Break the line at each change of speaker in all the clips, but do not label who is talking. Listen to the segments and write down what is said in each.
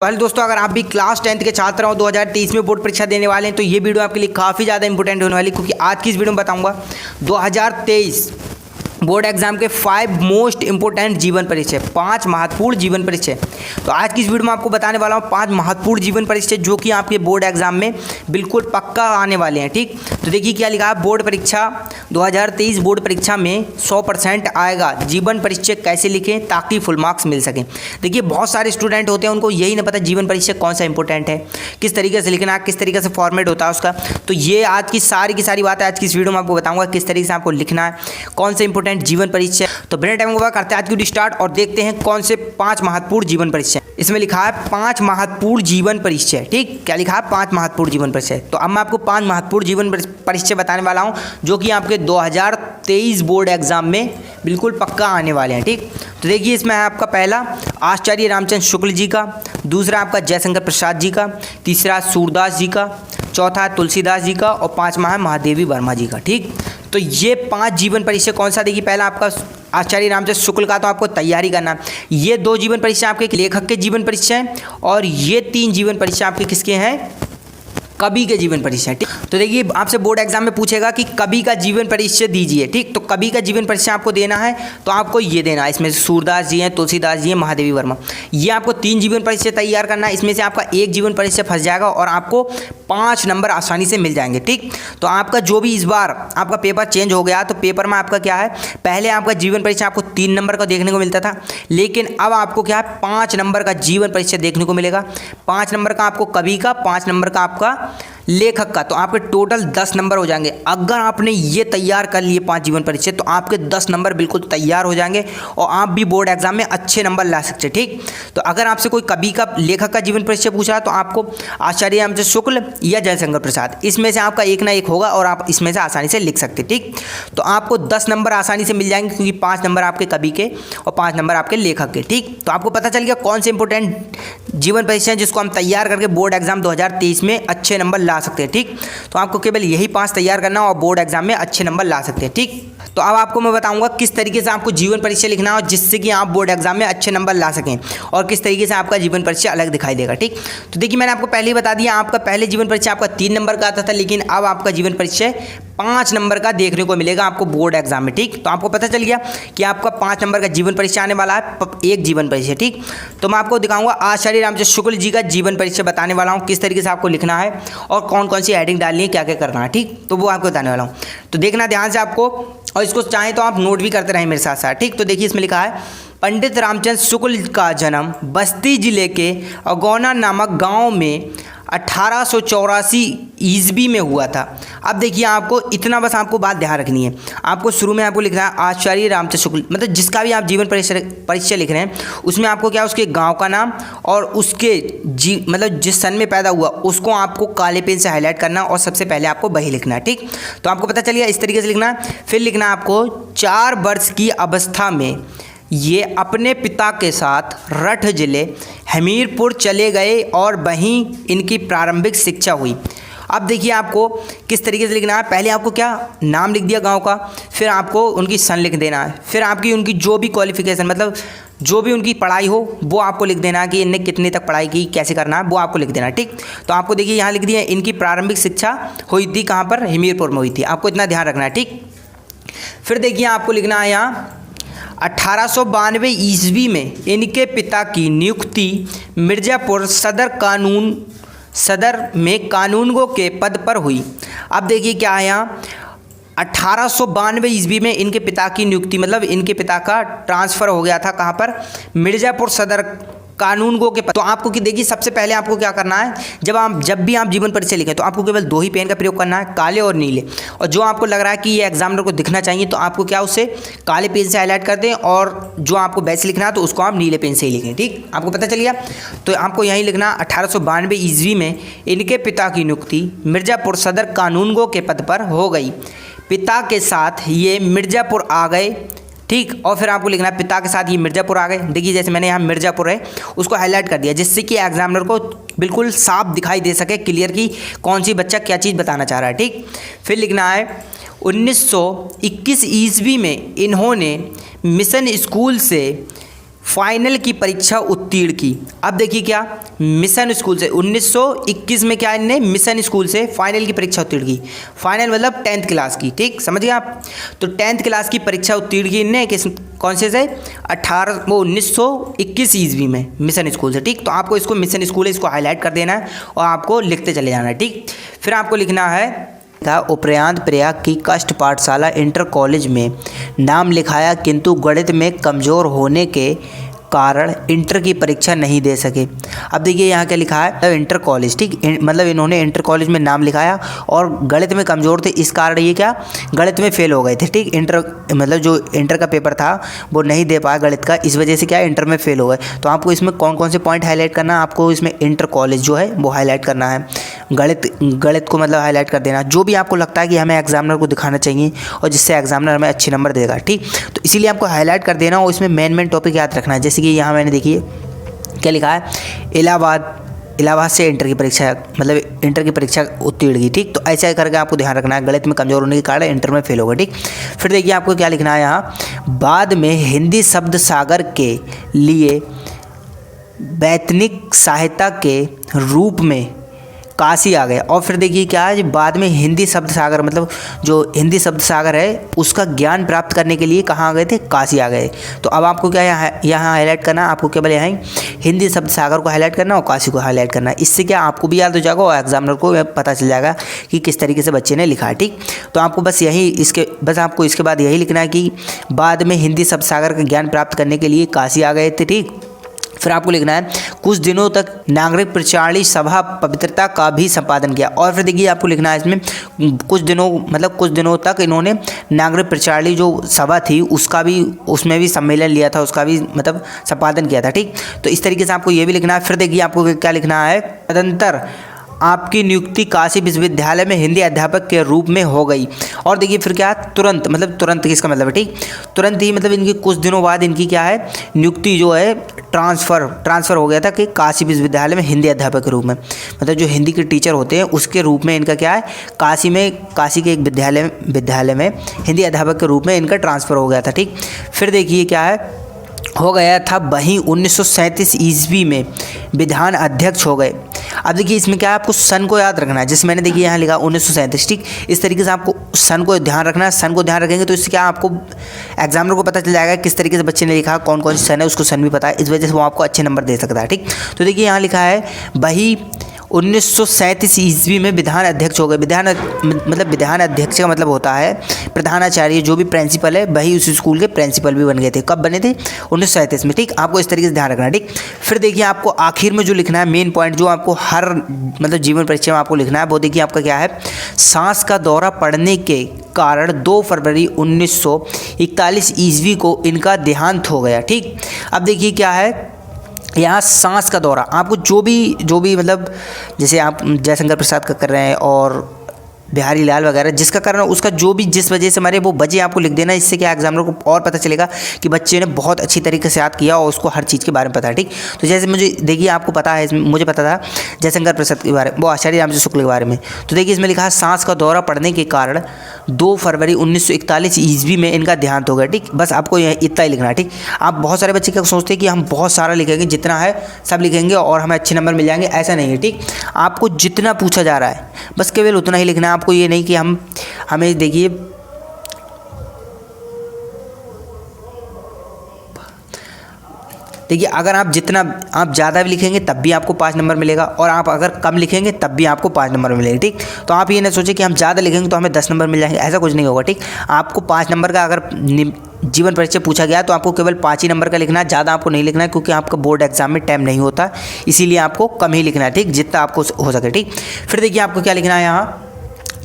पहले दोस्तों, अगर आप भी क्लास 10th के छात्र हो, 2023 में बोर्ड परीक्षा देने वाले हैं, तो ये वीडियो आपके लिए काफ़ी ज़्यादा इंपॉर्टेंट होने वाली, क्योंकि आज की इस वीडियो में बताऊंगा 2023 बोर्ड एग्जाम के 5 मोस्ट इंपोर्टेंट जीवन परिचय, 5 महत्वपूर्ण जीवन परिचय। तो आज की इस वीडियो में आपको बताने वाला हूँ 5 महत्वपूर्ण जीवन परिचय जो कि आपके बोर्ड एग्जाम में बिल्कुल पक्का आने वाले हैं। ठीक, तो देखिए क्या लिखा है, बोर्ड परीक्षा 2023 बोर्ड परीक्षा में 100% आएगा, जीवन परिचय कैसे लिखें ताकि फुल मार्क्स मिल सकें। देखिए बहुत सारे स्टूडेंट होते हैं, उनको यही नहीं पता जीवन परिचय कौन सा इंपॉर्टेंट है, किस तरीके से लिखना है, किस तरीके से फॉर्मेट होता है उसका। तो ये आज की सारी बात है आज की इस वीडियो में आपको बताऊंगा किस तरीके से आपको लिखना है, कौन सा इंपॉर्टेंट जीवन परिचय। तो बिना टाइम को करते हैं आज की वीडियो स्टार्ट और देखते हैं कौन से 5 महत्वपूर्ण जीवन परिचय। इसमें लिखा है 5 महत्वपूर्ण जीवन परिचय। ठीक, क्या लिखा है, 5 महत्वपूर्ण जीवन परिचय। तो अब मैं आपको 5 महत्वपूर्ण जीवन परिचय बताने वाला हूं जो कि आपके 2023 बोर्ड एग्जाम में बिल्कुल पक्का आने वाले हैं। ठीक, तो देखिए इसमें है आपका पहला आचार्य रामचंद्र शुक्ल जी का, दूसरा आपका जयशंकर प्रसाद जी का, तीसरा सूरदास जी का, चौथा है तुलसीदास जी का और 5वां है महादेवी वर्मा जी का। ठीक, तो ये 5 जीवन परिचय कौन सा, देखिए पहला आपका आचार्य रामचंद्र शुक्ल का, तो आपको तैयारी करना है। ये 2 जीवन परिचय आपके लेखक के जीवन परिचय हैं और ये 3 जीवन परिचय आपके किसके हैं, कवि के जीवन परिचय। ठीक, तो देखिए आपसे बोर्ड एग्जाम में पूछेगा कि कवि का जीवन परिचय दीजिए। ठीक, तो कवि का जीवन परिचय आपको देना है, तो आपको ये देना है, इसमें से सूरदास जी हैं, तुलसीदास जी हैं, महादेवी वर्मा, ये आपको 3 जीवन परिचय तैयार करना है। इसमें से आपका 1 जीवन परिचय फंस जाएगा और आपको 5 नंबर आसानी से मिल जाएंगे। ठीक, तो आपका जो भी इस बार आपका पेपर चेंज हो गया, तो पेपर में आपका क्या है, पहले आपका जीवन परिचय आपको 3 नंबर का देखने को मिलता था, लेकिन अब आपको क्या है 5 नंबर का जीवन परिचय देखने को मिलेगा। 5 नंबर का आपको कवि का, 5 नंबर का आपका लेखक का, तो आपके टोटल 10 नंबर हो जाएंगे। अगर आपने ये तैयार कर लिए 5 जीवन परिचय, तो आपके 10 नंबर बिल्कुल तैयार हो जाएंगे और आप भी बोर्ड एग्जाम में अच्छे नंबर ला सकते हैं। ठीक, तो अगर आपसे कोई कवि का, लेखक का जीवन परिचय पूछा, तो आपको आचार्य रामचंद्र शुक्ल या जयशंकर प्रसाद, इसमें से आपका एक ना एक होगा और आप इसमें से आसानी से लिख सकते हैं। ठीक, तो आपको 10 नंबर आसानी से मिल जाएंगे, क्योंकि 5 नंबर आपके कवि के और 5 नंबर आपके लेखक के। ठीक, तो आपको पता चल गया कौन से इंपॉर्टेंट जीवन परिचय हैं जिसको हम तैयार करके बोर्ड एग्जाम 2023 में अच्छे नंबर ला सकते हैं। ठीक, तो आपको केवल यही 5 तैयार करना और बोर्ड एग्जाम में अच्छे नंबर ला सकते हैं। ठीक, तो अब आपको मैं बताऊंगा किस तरीके से आपको जीवन परिचय लिखना है और जिससे कि आप बोर्ड एग्जाम में अच्छे नंबर ला सकें और किस तरीके से आपका जीवन परिचय अलग दिखाई देगा। ठीक, तो देखिए मैंने आपको पहले ही बता दिया, आपका पहले जीवन परिचय आपका 3 नंबर का आता था, लेकिन अब आपका जीवन परिचय 5 नंबर का देखने को मिलेगा आपको बोर्ड एग्जाम में। ठीक, तो आपको पता चल गया कि आपका 5 नंबर का जीवन परिचय आने वाला है, 1 जीवन परिचय। ठीक, तो मैं आपको दिखाऊंगा आचार्य रामचंद्र शुक्ल जी का जीवन परिचय बताने वाला हूँ, किस तरीके से आपको लिखना है और कौन कौन सी हेडिंग डालनी है, क्या क्या करना है। ठीक, तो वो आपको बताने वाला हूँ, तो देखना ध्यान से आपको, और इसको चाहें तो आप नोट भी करते रहें मेरे साथ साथ। ठीक, तो देखिए इसमें लिखा है, पंडित रामचंद्र शुक्ल का जन्म बस्ती जिले के अगौना नामक गांव में 1884 ईस्वी में हुआ था। अब देखिए आपको इतना बस आपको बात ध्यान रखनी है, आपको शुरू में आपको लिखना है आचार्य रामचंद्र शुक्ल, मतलब जिसका भी आप जीवन परिचय लिख रहे हैं उसमें आपको क्या, उसके गांव का नाम और उसके मतलब जिस सन में पैदा हुआ उसको आपको काले पेन से हाईलाइट करना और सबसे पहले आपको वही लिखना है। ठीक, तो आपको पता चलिए इस तरीके से लिखना है। फिर लिखना है आपको 4 वर्ष की अवस्था में ये अपने पिता के साथ रठ जिले हमीरपुर चले गए और वहीं इनकी प्रारंभिक शिक्षा हुई। अब देखिए आपको किस तरीके से लिखना है, पहले आपको क्या नाम लिख दिया गांव का, फिर आपको उनकी सन लिख देना है, फिर आपकी उनकी जो भी क्वालिफिकेशन, मतलब जो भी उनकी पढ़ाई हो वो आपको लिख देना है कि इनने कितने तक पढ़ाई की, कैसे करना है वो आपको लिख देना है। ठीक, तो आपको देखिए यहाँ लिख दिया इनकी प्रारंभिक शिक्षा हुई थी कहाँ पर, हमीरपुर में हुई थी, आपको इतना ध्यान रखना है। ठीक, फिर देखिए आपको लिखना है यहाँ 1892 ईस्वी में इनके पिता की नियुक्ति मिर्ज़ापुर सदर में कानूनगो के पद पर हुई। अब देखिए क्या है यहाँ, 1892 ईस्वी में इनके पिता की नियुक्ति, मतलब इनके पिता का ट्रांसफ़र हो गया था कहाँ पर, मिर्ज़ापुर सदर कानूनगो के पद। तो आपको कि देखिए सबसे पहले आपको क्या करना है, जब भी आप जीवन परिचय लिखें तो आपको केवल 2 ही पेन का प्रयोग करना है, काले और नीले, और जो आपको लग रहा है कि ये एग्जामिनर को दिखना चाहिए तो आपको क्या उसे काले पेन से हाईलाइट कर दें और जो आपको वैसे लिखना है तो उसको आप नीले पेन से ही लिखें। ठीक, आपको पता चल गया, तो आपको यहीं लिखना 1892 ईस्वी में इनके पिता की नियुक्ति मिर्ज़ापुर सदर कानूनगो के पद पर हो गई, पिता के साथ ये मिर्ज़ापुर आ गए। ठीक, और फिर आपको लिखना है पिता के साथ ये मिर्ज़ापुर आ गए। देखिए जैसे मैंने यहाँ मिर्ज़ापुर है उसको हाईलाइट कर दिया, जिससे कि एग्जामिनर को बिल्कुल साफ दिखाई दे सके, क्लियर कि कौन सी बच्चा क्या चीज़ बताना चाह रहा है। ठीक, फिर लिखना है 1921 ईस्वी में इन्होंने मिशन स्कूल से फाइनल की परीक्षा उत्तीर्ण की। अब देखिए क्या, मिशन स्कूल से 1921 में क्या इनने मिशन स्कूल से फाइनल की परीक्षा उत्तीर्ण की। फाइनल मतलब 10th क्लास की, ठीक समझ गए आप। तो 10th क्लास की परीक्षा उत्तीर्ण की इनने किस कौन से 1921 ईस्वी में मिशन स्कूल से, ठीक। तो आपको इसको मिशन स्कूल है इसको हाईलाइट कर देना है और आपको लिखते चले जाना है, ठीक। फिर आपको लिखना है था उपरांत प्रयाग की कष्ट पाठशाला इंटर कॉलेज में नाम लिखाया, किंतु गणित में कमज़ोर होने के कारण इंटर की परीक्षा नहीं दे सके। अब देखिए यहाँ क्या लिखा है, इंटर कॉलेज, ठीक। मतलब इन्होंने इंटर कॉलेज में नाम लिखाया और गणित में कमज़ोर थे, इस कारण ये क्या गणित में फेल हो गए थे, ठीक। इंटर मतलब जो इंटर का पेपर था वो नहीं दे पाया गणित का, इस वजह से क्या इंटर में फेल हो गए। तो आपको इसमें कौन कौन से पॉइंट हाईलाइट करना है, आपको इसमें इंटर कॉलेज जो है वो हाईलाइट करना है, गणित को मतलब हाईलाइट कर देना, जो भी आपको लगता है कि हमें एग्जामिनर को दिखाना चाहिए और जिससे एग्जामिनर हमें अच्छे नंबर देगा, ठीक। तो इसीलिए आपको हाईलाइट कर देना और इसमें मेन टॉपिक याद रखना है। जैसे कि यहाँ मैंने देखिए क्या लिखा है, इलाहाबाद से इंटर की परीक्षा मतलब इंटर की परीक्षा उत्तीर्ण की, ठीक। तो ऐसा करके आपको ध्यान रखना है, गणित में कमज़ोर होने के कारण इंटर में फेल होगा, ठीक। फिर देखिए आपको क्या लिखना है यहाँ, बाद में हिंदी शब्द सागर के लिए वैतनिक सहायता के रूप में काशी आ गए। और फिर देखिए क्या है, बाद में हिंदी शब्द सागर मतलब जो हिंदी शब्द सागर है उसका ज्ञान प्राप्त करने के लिए कहाँ आ गए थे, काशी आ गए। तो अब आपको क्या यहाँ हाईलाइट करना है, आपको केवल यहाँ हिंदी शब्द सागर को हाईलाइट करना और काशी को हाईलाइट करना। इससे क्या आपको भी याद हो जाएगा और एग्जामिनर को पता चल जाएगा कि किस तरीके से बच्चे ने लिखा है, ठीक। तो आपको बस आपको इसके बाद यही लिखना है कि बाद में हिंदी शब्द सागर का ज्ञान प्राप्त करने के लिए काशी आ गए थे, ठीक। फिर आपको लिखना है कुछ दिनों तक नागरिक प्रचारणी सभा पवित्रता का भी संपादन किया। और फिर देखिए आपको लिखना है इसमें कुछ दिनों तक इन्होंने नागरिक प्रचारणी जो सभा थी उसमें भी सम्मेलन लिया था, उसका भी मतलब संपादन किया था, ठीक। तो इस तरीके से आपको ये भी लिखना है। फिर देखिए आपको क्या लिखना है, तदंतर आपकी नियुक्ति काशी विश्वविद्यालय में हिंदी अध्यापक के रूप में हो गई। और देखिए फिर क्या, तुरंत किसका मतलब है, ठीक। तुरंत ही मतलब इनकी कुछ दिनों बाद इनकी क्या है नियुक्ति जो है ट्रांसफ़र हो गया था कि काशी विश्वविद्यालय में हिंदी अध्यापक के रूप में, मतलब जो हिंदी के टीचर होते हैं उसके रूप में इनका क्या है काशी के एक विद्यालय में हिंदी अध्यापक के रूप में इनका ट्रांसफ़र हो गया था, ठीक। फिर देखिए क्या है हो गया था, वहीं 1937 ईस्वी में विधान अध्यक्ष हो गए। अब देखिए इसमें क्या है, आपको सन को याद रखना है, जैसे मैंने देखिए यहाँ लिखा 1937, ठीक। इस तरीके से आपको सन को ध्यान रखना है। सन को ध्यान रखेंगे तो इससे क्या आपको एग्जामिनर को पता चल जाएगा किस तरीके से बच्चे ने लिखा, कौन कौन सी सन है उसको सन भी पता है, इस वजह से वो आपको अच्छे नंबर दे सकता है, ठीक। तो देखिए यहाँ लिखा है वही 1937 ईस्वी में विधान अध्यक्ष हो गए। विधान अध्यक्ष का मतलब होता है प्रधानाचार्य, जो भी प्रिंसिपल है वही उस स्कूल के प्रिंसिपल भी बन गए थे। कब बने थे, 1937 में, ठीक। आपको इस तरीके से ध्यान रखना है, ठीक। फिर देखिए आपको आखिर में जो लिखना है मेन पॉइंट जो आपको हर मतलब जीवन परीक्षा में आपको लिखना है, वो देखिए आपका क्या है, सांस का दौरा पड़ने के कारण 2 फरवरी 1941 ईस्वी को इनका देहांत हो गया, ठीक। अब देखिए क्या है यहाँ सांस का दौरा, आपको जो भी मतलब जैसे आप जयशंकर प्रसाद का कर रहे हैं और बिहारी लाल वगैरह जिसका कारण उसका जो भी जिस वजह से मरे वो वजह आपको लिख देना। इससे क्या एग्जामिनर को और पता चलेगा कि बच्चे ने बहुत अच्छी तरीके से याद किया और उसको हर चीज़ के बारे में पता है, ठीक। तो जैसे मुझे देखिए आपको पता है, मुझे पता था जयशंकर प्रसाद के बारे में, वो आचार्य रामजी शुक्ल के बारे में। तो देखिए इसमें लिखा है सांस का दौरा पड़ने के कारण 2 फरवरी 1941 ईस्वी में इनका देहांत हो गया, ठीक। बस आपको इतना ही लिखना है, ठीक। आप बहुत सारे बच्चे क्या सोचते हैं कि हम बहुत सारा लिखेंगे, जितना है सब लिखेंगे और हमें अच्छे नंबर मिल जाएंगे, ऐसा नहीं है, ठीक। आपको जितना पूछा जा रहा है बस केवल उतना ही लिखना है। आपको ये नहीं कि हमें देखिए अगर आप ज़्यादा भी लिखेंगे तब भी आपको 5 नंबर मिलेगा और आप अगर कम लिखेंगे तब भी आपको 5 नंबर मिलेंगे, ठीक। तो आप ये ना सोचें कि हम ज़्यादा लिखेंगे तो हमें 10 नंबर मिल जाएंगे, ऐसा कुछ नहीं होगा, ठीक। आपको 5 नंबर का अगर जीवन परीक्षा पूछा गया तो आपको केवल 5 ही नंबर का लिखना है, ज़्यादा आपको नहीं लिखना है, क्योंकि आपका बोर्ड एग्जाम में टाइम नहीं होता, इसीलिए आपको कम ही लिखना है, ठीक, जितना आपको हो सके, ठीक। फिर देखिए आपको क्या लिखना है, यहाँ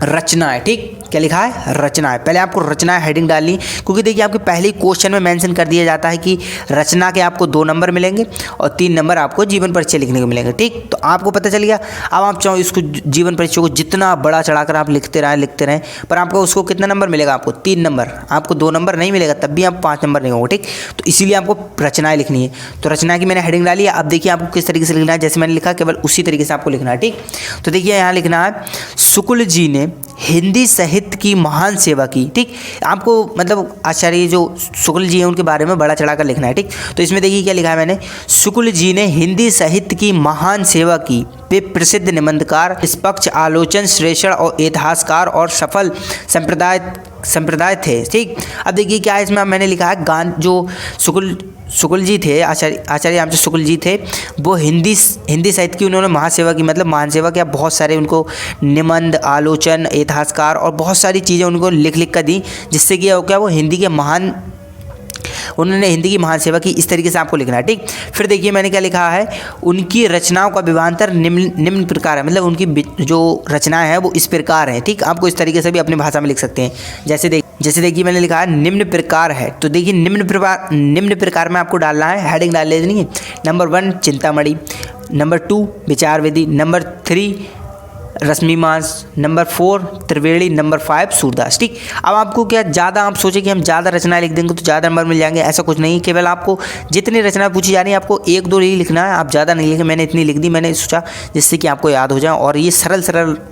रचना है, ठीक। क्या लिखा है, रचना है। पहले आपको रचना हेडिंग डालनी, क्योंकि देखिए आपके पहले ही क्वेश्चन में मेंशन कर दिया जाता है कि रचना के आपको 2 नंबर मिलेंगे और 3 नंबर आपको जीवन परिचय लिखने को मिलेंगे, ठीक। तो आपको पता चल गया। अब आप चाहो इसको जीवन परिचय को जितना बड़ा चढ़ाकर आप लिखते रहें, पर आपको उसको कितना नंबर मिलेगा, आपको 3 नंबर, आपको 2 नंबर नहीं मिलेगा, तब भी आप 5 नंबर नहीं होगा, ठीक। तो इसीलिए आपको रचनाएं लिखनी है। तो रचना की मैंने हेडिंग डाली है। अब देखिए आपको किस तरीके से लिखना है, जैसे मैंने लिखा केवल उसी तरीके से आपको लिखना है, ठीक। तो देखिए यहाँ लिखना है, शुक्ल जी ने हिंदी साहित्य की महान सेवा की। ठीक, आपको मतलब आचार्य जो शुक्ल जी हैं उनके बारे में बड़ा चढ़ा कर लिखना है। ठीक, तो इसमें देखिए क्या लिखा है मैंने, शुक्ल जी ने हिंदी साहित्य की महान सेवा की। वे प्रसिद्ध निबंधकार, निष्पक्ष आलोचन श्रेष्ठ और इतिहासकार और सफल संप्रदाय थे। ठीक, अब देखिए क्या है इसमें मैंने लिखा है, जो शुक्ल जी थे, आचार्य रामचंद्र शुक्ल जी थे, वो हिंदी साहित्य की उन्होंने महासेवा की, मतलब महान सेवा किया। बहुत सारे उनको निबंध, आलोचन, इतिहासकार और बहुत सारी चीज़ें उनको लिख कर दी, जिससे कि क्या वो उन्होंने हिंदी की महान सेवा की। इस तरीके से आपको लिखना है। ठीक, फिर देखिए मैंने क्या लिखा है, उनकी रचनाओं का विभांतर निम्न प्रकार है, मतलब उनकी जो रचनाएं हैं वो इस प्रकार हैं। ठीक, आपको इस तरीके से भी अपनी भाषा में लिख सकते हैं। जैसे देखिए मैंने लिखा है निम्न प्रकार है, तो देखिए निम्न प्रकार में आपको डालना है, हेडिंग डाल लेनी है। नंबर 1 चिंतामणि, नंबर 2 विचार विधि, नंबर 3 रश्मिमांस, नंबर 4 त्रिवेणी, नंबर 5 सूरदास। ठीक, अब आपको क्या ज़्यादा आप सोचे कि हम ज़्यादा रचनाएं लिख देंगे तो ज़्यादा नंबर मिल जाएंगे, ऐसा कुछ नहीं। केवल आपको जितनी रचना पूछी जा रही है आपको 1-2 ही लिखना है, आप ज़्यादा नहीं लिखे। मैंने इतनी लिख दी, मैंने सोचा जिससे कि आपको याद हो जाए, और ये सरल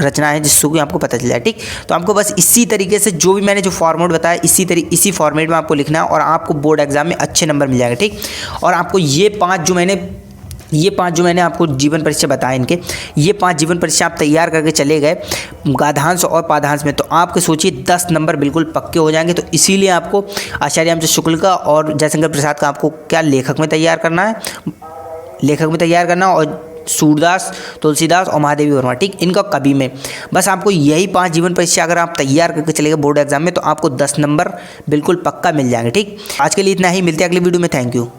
रचना है जिससे कि आपको पता चल जाए। ठीक, तो आपको बस इसी तरीके से जो भी मैंने जो फॉर्मेट बताया इसी फॉर्मेट में आपको लिखना है और आपको बोर्ड एग्जाम में अच्छे नंबर मिल जाएगा। ठीक, और आपको ये पाँच जो मैंने आपको जीवन परीक्षा बताए, ये 5 जीवन परीक्षा आप तैयार करके चले गए गाधांश और पाधांश में, तो आपके सोचिए 10 नंबर बिल्कुल पक्के हो जाएंगे। तो इसीलिए आपको आचार्य रामचंद्र शुक्ल का और जयशंकर प्रसाद का आपको क्या लेखक में तैयार करना है, और सूरदास, तुलसीदास और महादेवी वर्मा, ठीक, इनका कवि में। बस आपको यही 5 जीवन परीक्षा अगर आप तैयार करके चले गए बोर्ड एग्जाम में तो आपको 10 नंबर बिल्कुल पक्का मिल जाएंगे। ठीक, आज के लिए इतना ही, मिलते हैं अगली वीडियो में। Thank you.